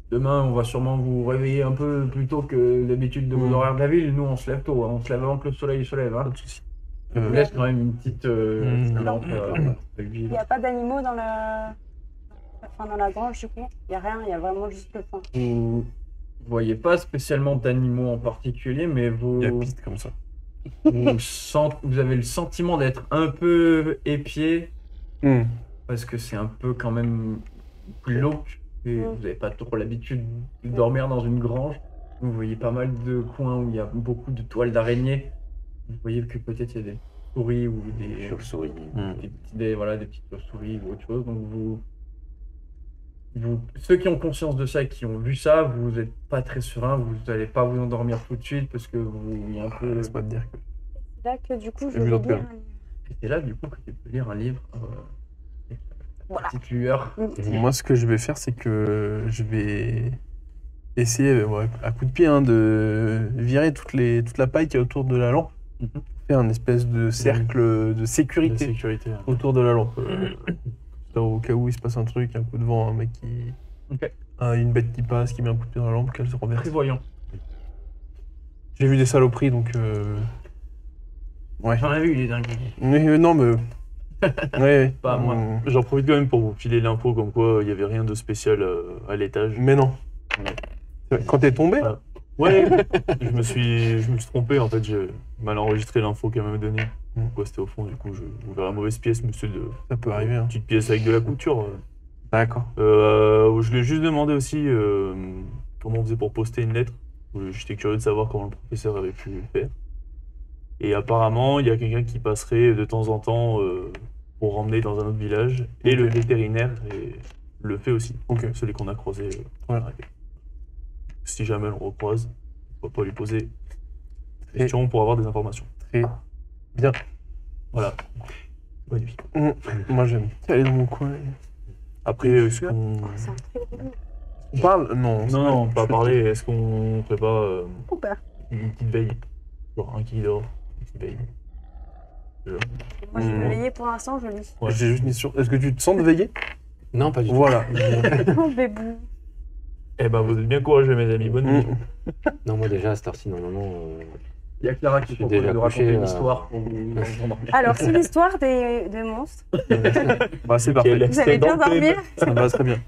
demain on va sûrement vous réveiller un peu plus tôt que d'habitude de vos Mm. horaires de la ville. Nous on se lève tôt, hein. On se lève avant que le soleil se lève. Hein. Pas de soucis. Je vous laisse quand même une petite lampe Il n'y a pas d'animaux dans dans la grange du coup. Il n'y a rien, il y a vraiment juste le pain. Vous voyez pas spécialement d'animaux en particulier, mais Il y a piste comme ça. vous avez le sentiment d'être un peu épié Hmm. parce que c'est un peu quand même glauque et vous n'avez pas trop l'habitude de dormir dans une grange. Vous voyez pas mal de coins où il y a beaucoup de toiles d'araignée. Vous voyez que peut-être il y a des souris ou des, Chauve-souris. voilà, des petites chauves-souris ou autre chose. Donc ceux qui ont conscience de ça et qui ont vu ça, vous n'êtes pas très serein, vous n'allez pas vous endormir tout de suite parce que il y a un peu. Laisse-moi te dire que. C'est là que du coup, je vu vais l'autre lire période. un livre. Et c'est là du coup que tu peux lire un livre. Avec la Voilà. petite lueur. Moi, ce que je vais faire, c'est que je vais essayer, ouais, à coup de pied, hein, de virer toute la paille qui est autour de la lampe. Mhm. Faire un espèce de cercle de sécurité sécurité. autour de la lampe. Au cas où il se passe un truc, un coup de vent, un mec qui. Ok. Une bête qui passe, qui met un coup de pied dans la lampe, qu'elle se renverse. Prévoyant. J'ai vu des saloperies, donc. Ouais. J'en ai vu, il est dingue. Non, mais. Ouais. Pas moi. J'en profite quand même pour vous filer l'info comme quoi il n'y avait rien de spécial à l'étage. Mais non. Quand t'es tombé, Ah. Ouais, je me suis trompé en fait, j'ai mal enregistré l'info qu'elle m'avait donnée. Pourquoi c'était au fond, du coup, je vous verrai la mauvaise pièce, monsieur, de ça peut arriver. Hein. petite pièce avec de la couture. D'accord. Je lui ai juste demandé aussi comment on faisait pour poster une lettre. J'étais curieux de savoir comment le professeur avait pu le faire. Et apparemment, il y a quelqu'un qui passerait de temps en temps pour emmener dans un autre village. Et le vétérinaire le fait aussi. Ok. Celui qu'on a croisé. Ouais. Si jamais on le recroise, on va pas lui poser des Et- questions pour avoir des informations. Très bien. Voilà. Bonne nuit. Moi, j'aime aller dans mon coin. Après, est-ce qu'on... C'est un très gros livre. On parle Non. Non, pas parler. Est-ce qu'on ferait pas Ou pas. une petite veille? Genre un qui dort, une petite veille. Moi, je vais me veiller pour l'instant, je lis. Ouais. J'ai juste mis sur. Est-ce que tu te sens de veiller Non, pas du tout. Voilà. Oh, bébou. Eh ben, vous êtes bien courageux, mes amis. Bonne nuit. Non, moi déjà à cette heure-ci, normalement. Il y a Clara qui Je suis propose déjà de raconter couché, une histoire pour vous endormir. Alors, c'est l'histoire des monstres. Bah, c'est parfait. Quel Vous allez bien excellent thème. dormir? Ça me va très bien.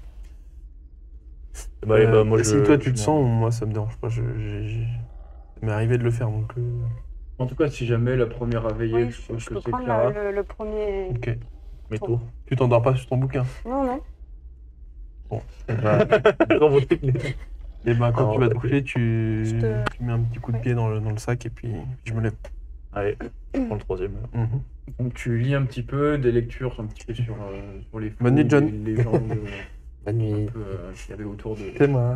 Bah, allez, bah, moi, si toi tu te sens, moi ça me dérange pas. Ça m'est arrivé de le faire donc. En tout cas, si jamais la première à veiller, Oui, je pense je que peux c'est prendre Clara. le premier. Ok. Mais toi. Tu t'endors pas sur ton bouquin. Non, non. Et ben quand Alors, tu vas te coucher, tu te- mets un petit coup de pied dans le sac et puis je me lève. Allez, je prends le troisième. Donc tu lis un petit peu, des lectures un petit peu sur les fous, Bonne nuit, John. les légendes Bonne nuit. qu'il y avait autour de. C'est moi.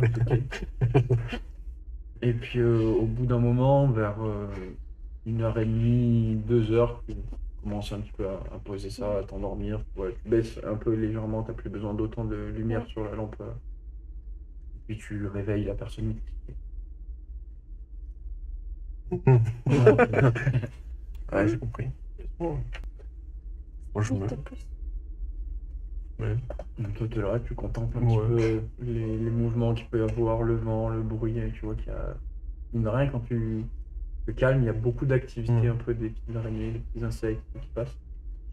Et puis au bout d'un moment, vers 1h30, 2h, tu commences un petit peu à poser ça, à t'endormir. Ouais, tu baisses un peu légèrement, t'as plus besoin d'autant de lumière sur la lampe. Et puis tu réveilles la personne. Ouais, j'ai compris. Moi, je me. Donc toi, t'es là, tu contemples un Ouais. petit peu les mouvements qu'il peut y avoir, le vent, le bruit, et tu vois qu'il y a... Mine de rien, quand tu te calmes, il y a beaucoup d'activités, un peu des petites araignées, des petits insectes qui passent.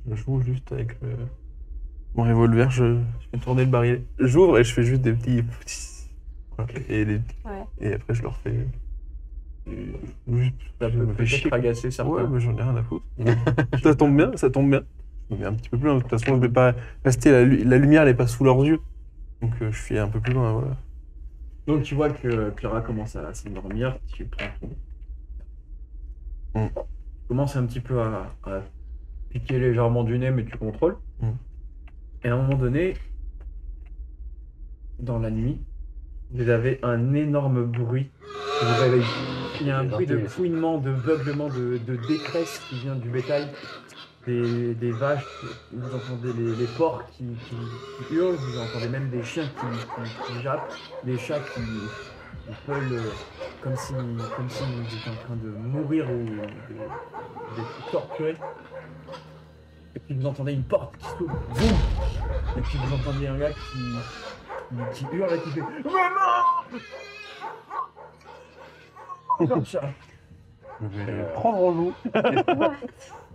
Je joue juste avec mon revolver, je fais tourner le barillet. J'ouvre et je fais juste des petits. Voilà. Et après je leur fais. Juste, Ça je peut me fais chier. peut-être agacer certains. Ouais, mais j'en ai rien à foutre. Ça tombe bien, ça tombe bien. Je me mets un petit peu plus loin. De toute façon, je vais pas rester. La lumière, elle est pas sous leurs yeux. Donc je suis un peu plus loin, voilà. Donc tu vois que Clara commence à s'endormir, tu prends ton... Tu commences un petit peu à piquer légèrement du nez, mais tu contrôles. Et à un moment donné, dans la nuit, vous avez un énorme bruit qui vous réveille. Il y a un bruit de fouinement, de beuglement, de détresse qui vient du bétail, des vaches, vous entendez les porcs qui hurlent, vous entendez même des chiens qui jappent, des chats qui veulent comme si ils étaient en train de mourir ou d'être torturés. Et puis vous entendez une porte qui s'ouvre, boum. Et puis vous entendez un gars qui hurle et qui fait Maman! Comme ça. Je vais le prendre en joue.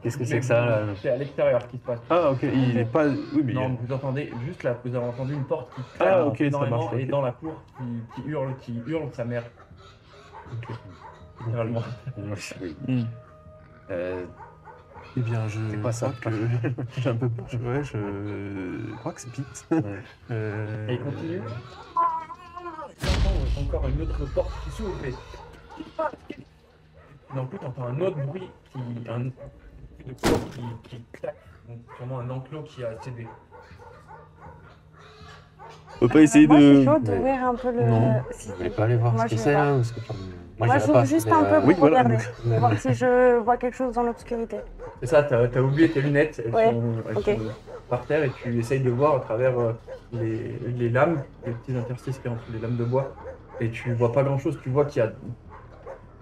Qu'est-ce que c'est que ça là? C'est à l'extérieur qui se passe. Ah, ok, il est pas. Oui, mais. Non, vous entendez juste là, vous avez entendu une porte qui Ah, claque ok, ça énormément marche, et ok. dans la cour qui hurle sa mère. Littéralement. Oui. Eh bien, je. C'est quoi ça crois que j'ai un peu peur. Ouais, je crois que c'est Pete. Et il continue. Vous entendez encore une autre porte qui s'ouvre et d'un coup, t'entends un autre bruit un de porte qui claque. Donc, sûrement un enclos qui a cédé. On peut pas essayer Moi, je suis de. chaud d'ouvrir un peu le. Non. si- Vous voulez pas aller voir Moi, ce que je c'est vais là ou ce que... Moi, j'irai j'ouvre pas, juste mais, un peu pour oui, voilà, regarder. mais- Voir si je vois quelque chose dans l'obscurité. C'est ça, t'as oublié tes lunettes. Elles, Ouais, elles ok. sont par terre et tu essayes de voir à travers les lames, les petits interstices qu'il y a entre les lames de bois. Et tu vois pas grand chose. Tu vois qu'il y a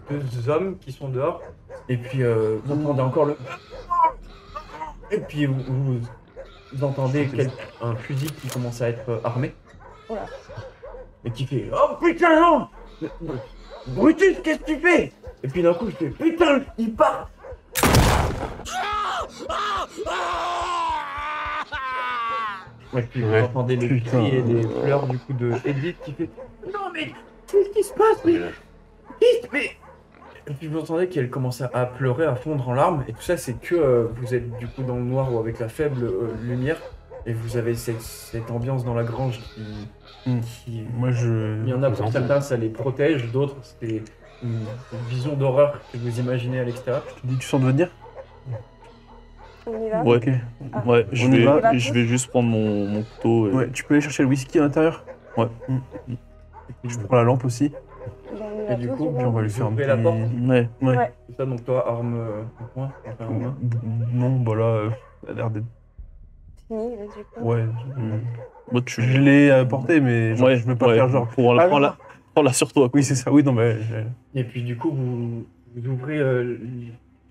deux hommes qui sont dehors. Et puis vous entendez encore le. Et puis vous entendez un fusil qui commence à être armé. Oula. Et qui fait oh putain non Brutus, qu'est-ce que tu fais? Et puis d'un coup je fais putain il part. Et puis vous Ouais. entendez les Putain. cris et les pleurs du coup de Edith qui fait non mais qu'est-ce qui se passe mais Edith mais. Et puis vous entendez qu'elle commence à pleurer, à fondre en larmes, et tout ça c'est que vous êtes du coup dans le noir ou avec la faible lumière, et vous avez cette ambiance dans la grange qui. Moi, Il y en a pour certains ça les protège, d'autres c'est une vision d'horreur que vous imaginez à l'extérieur. te dis, tu sens de venir? On y va. Ouais, Ok. Ah. ouais, On y va. je vais juste prendre mon couteau. Et... Ouais, tu peux aller chercher le whisky à l'intérieur? Ouais. Je prends la lampe aussi. Ben, on y Et va du tous, coup, du Puis on va lui Vous faire un ouvrez petit... la porte. Ouais. Ouais. Ouais. C'est ça donc toi arme au point, enfin en main. Non, bah là, ça a l'air d'être... Fini, là, du coup. Ouais. Moi, tu. Je l'ai apporté, mais genre, Ouais, je veux pas ouais, faire genre... Prends-la sur toi. Oui, c'est ça. Oui, non, mais... Et puis du coup vous ouvrez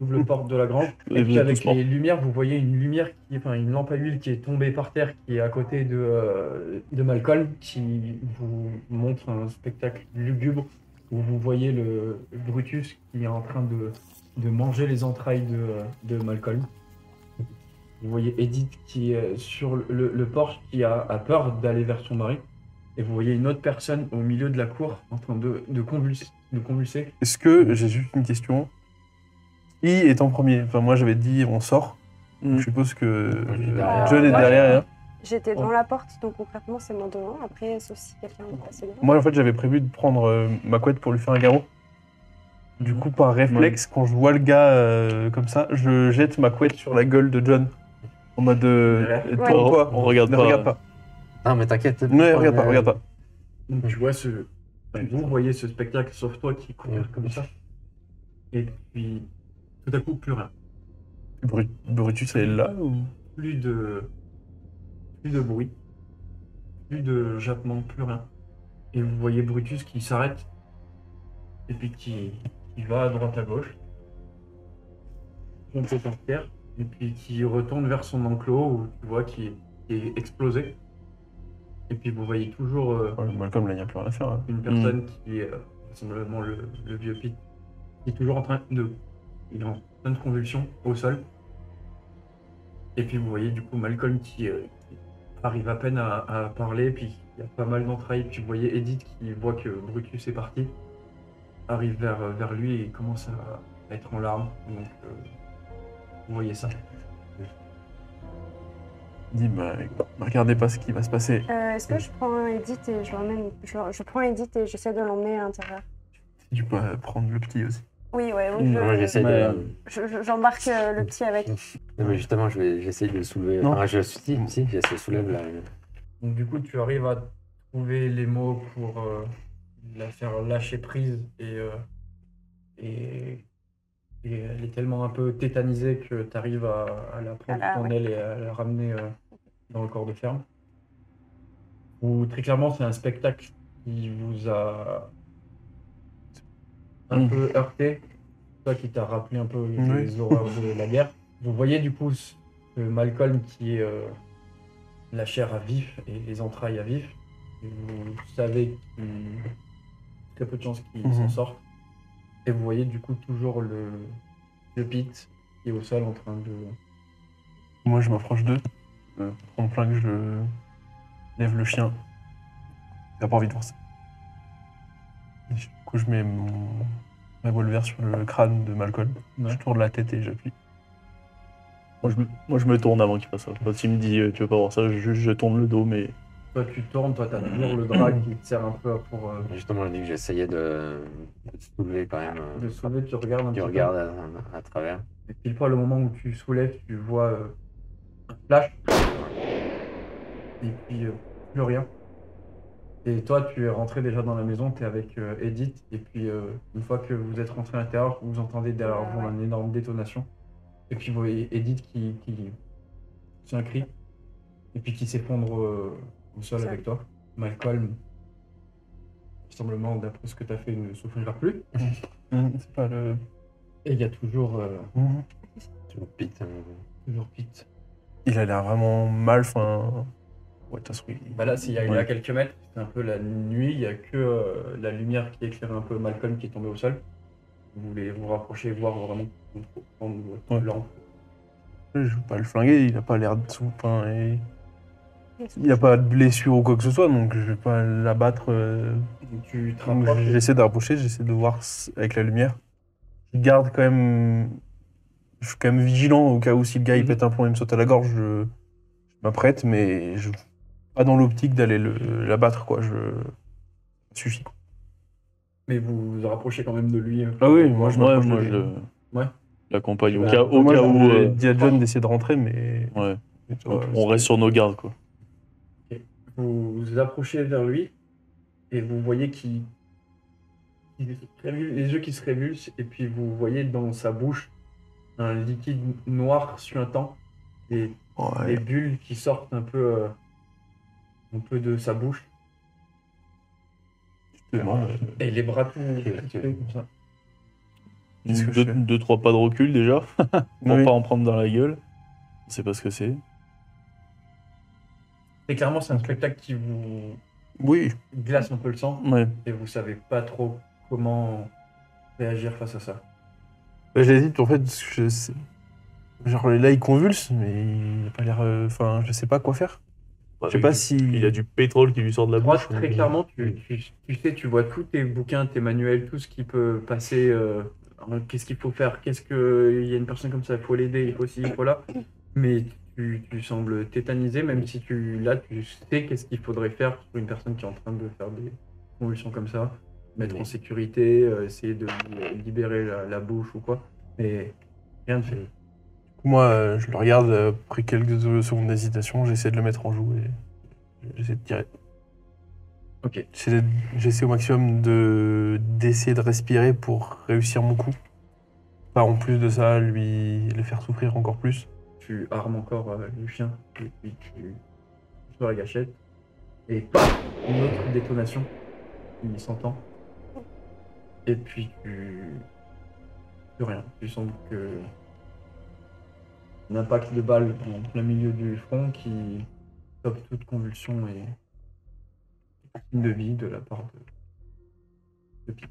double porte de la grange. Et Et vous puis êtes avec tous morts. les lumières, vous voyez une lumière une lampe à huile qui est tombée par terre, qui est à côté de Malcolm, qui vous montre un spectacle lugubre où vous voyez le Brutus qui est en train de manger les entrailles de Malcolm. Vous voyez Edith qui est sur le porche qui a peur d'aller vers son mari. Et vous voyez une autre personne au milieu de la cour en train de convulser. Est-ce que... J'ai juste une question. Qui est en premier? Enfin, moi, j'avais dit on sort. Mm. Je suppose que Je suis derrière. John est Ouais. derrière. Hein. J'étais dans la porte, donc concrètement, c'est moi devant. Après, sauf si quelqu'un veut passer devant. Moi, en fait, j'avais prévu de prendre ma couette pour lui faire un garrot. Du coup, par réflexe, quand je vois le gars comme ça, je jette ma couette sur la gueule de John. En mode Ouais. tourne-toi, On regarde ne pas. regarde pas. Non, mais t'inquiète. Ouais, regarde pas, regarde pas. Donc tu vois vous voyez ce spectacle, sauf toi qui court comme ça. Et puis, tout à coup, plus rien. Brutus, elle est là ou... Plus de bruit, plus de jappement, plus rien. Et vous voyez Brutus qui s'arrête, et puis qui va à droite à gauche, tombe par terre, et puis qui retourne vers son enclos, où tu vois qui est explosé. Et puis vous voyez toujours Ouais, Malcolm, là, il n'y a plus rien à faire. Hein. une personne qui est vraisemblablement le vieux Pete, qui est toujours en train il est en pleine convulsion au sol. Et puis vous voyez du coup Malcolm qui arrive à peine à parler, puis il y a pas mal d'entrailles. Puis vous voyez Edith qui voit que Brutus est parti, arrive vers lui et commence à être en larmes. Donc vous voyez ça. Il dit, bah, regardez pas ce qui va se passer. Est-ce que je prends Edith et je l'emmène. Je prends Edith et j'essaie de l'emmener à l'intérieur. Tu peux prendre le petit aussi. Oui, ouais, oui, Moi, j'essaie Mais, de. j'embarque le petit avec. Non, mais justement, j'essaie de le soulever. Non. Enfin, si, je soulève là. Donc du coup tu arrives à trouver les mots pour la faire lâcher prise et elle est tellement un peu tétanisée que tu arrives à la prendre Ah, en ouais. aile et à la ramener dans le corps de ferme. Ou très clairement c'est un spectacle qui vous a un peu heurté, toi qui t'a rappelé un peu les horreurs de la guerre. Vous voyez du coup ce Malcolm qui est la chair à vif et les entrailles à vif. Et vous savez qu'il y a très peu de chances qu'il s'en sorte. Et vous voyez du coup toujours le Pete qui est au sol en train de... Moi, je m'approche d'eux. Prends le flingue, je lève le chien. T'as pas envie de voir ça. Et du coup, je mets mon revolver sur le crâne de Malcolm. Ouais. Je tourne la tête et j'appuie. Moi, je me tourne avant qu'il fasse ça. Quand il me dit tu veux pas voir ça, je tourne le dos, mais Toi, tu tournes, toi, t'as toujours le drap qui te sert un peu pour Justement, j'ai dit que j'essayais de te soulever quand même. le soulever, tu regardes un Tu petit regardes à travers. peu. Et pile poil, au moment où tu soulèves, tu vois un flash. Et puis, plus rien. Et toi, tu es rentré déjà dans la maison, tu es avec Edith. Et puis, une fois que vous êtes rentré à l'intérieur, vous entendez derrière vous Ouais. une énorme détonation. Et puis, vous voyez Edith qui c'est un cri. Et puis, qui s'effondre au sol Sol. avec toi. Malcolm, visiblement, d'après ce que tu as fait, ne souffrira plus. C'est pas le. Et il y a toujours, Tu me pites. toujours Pete. Il a l'air vraiment mal, enfin. Ouais, de toute façon, Bah là, il y a Ouais. quelques mètres, c'est un peu la nuit, il n'y a que la lumière qui éclaire un peu Malcolm qui est tombé au sol. Vous voulez vous rapprocher, voir vraiment prendre votre Ouais. lampe. Je veux pas le flinguer, il a pas l'air de enfin, il a pas de blessure ou quoi que ce soit, donc je vais pas l'abattre. Donc tu te Donc rapproches. j'essaie de rapprocher, j'essaie de voir avec la lumière. Je garde quand même. Je suis quand même vigilant au cas où si le gars il Mhm. pète un plomb et me saute à la gorge, je m'apprête, mais je pas dans l'optique d'aller l'abattre, quoi. Ça suffit. Quoi. Mais vous vous rapprochez quand même de lui. Ah oui, pour moi, je voir- Ouais, m'approche moi de je lui. Ouais. l'accompagne au Bah, cas, au Moi, cas où. j'ai dit à John d'essayer de rentrer, mais. Ouais. mais tu vois, On reste sur nos gardes, quoi. Vous vous approchez vers lui et vous voyez qu'il les yeux qui se révulsent et puis vous voyez dans sa bouche un liquide noir suintant et Ouais. des bulles qui sortent un peu de sa bouche. Justement, Et les bras tout Qu'est-ce crispés que- comme ça. Qu'est-ce que je fais Deux, trois pas de recul déjà, pour oui. pas en prendre dans la gueule. On sait pas ce que c'est. Et clairement, c'est un Ok. spectacle qui vous Oui, glace un peu le sang Ouais. et vous savez pas trop comment réagir face à ça. bah, j'hésite en fait, parce que genre là il convulse, mais il a pas l'air. Enfin, je sais pas quoi faire. Je sais pas si. Il a du pétrole qui lui sort de la Toi, bouche. très donc, clairement, tu sais, tu vois tous tes bouquins, tes manuels, tout ce qui peut passer. Qu'est-ce qu'il faut faire? Il y a une personne comme ça, il faut l'aider, il faut ci, il faut là. Mais tu sembles tétanisé, même si tu sais qu'est-ce qu'il faudrait faire pour une personne qui est en train de faire des convulsions comme ça, mettre en Mais- sécurité, essayer de libérer la bouche ou quoi. Mais rien de fait. Moi, je le regarde après quelques secondes d'hésitation, j'essaie de le mettre en joue et j'essaie de tirer. Ok. J'essaie au maximum d'essayer de respirer pour réussir mon coup. Pas en plus de ça, le faire souffrir encore plus. Tu armes encore le chien et puis tu sur la gâchette et paf, une autre détonation il s'entend et puis plus rien, tu sens que un impact de balle en plein milieu du front qui stoppe toute convulsion et signe de vie de la part de Pete.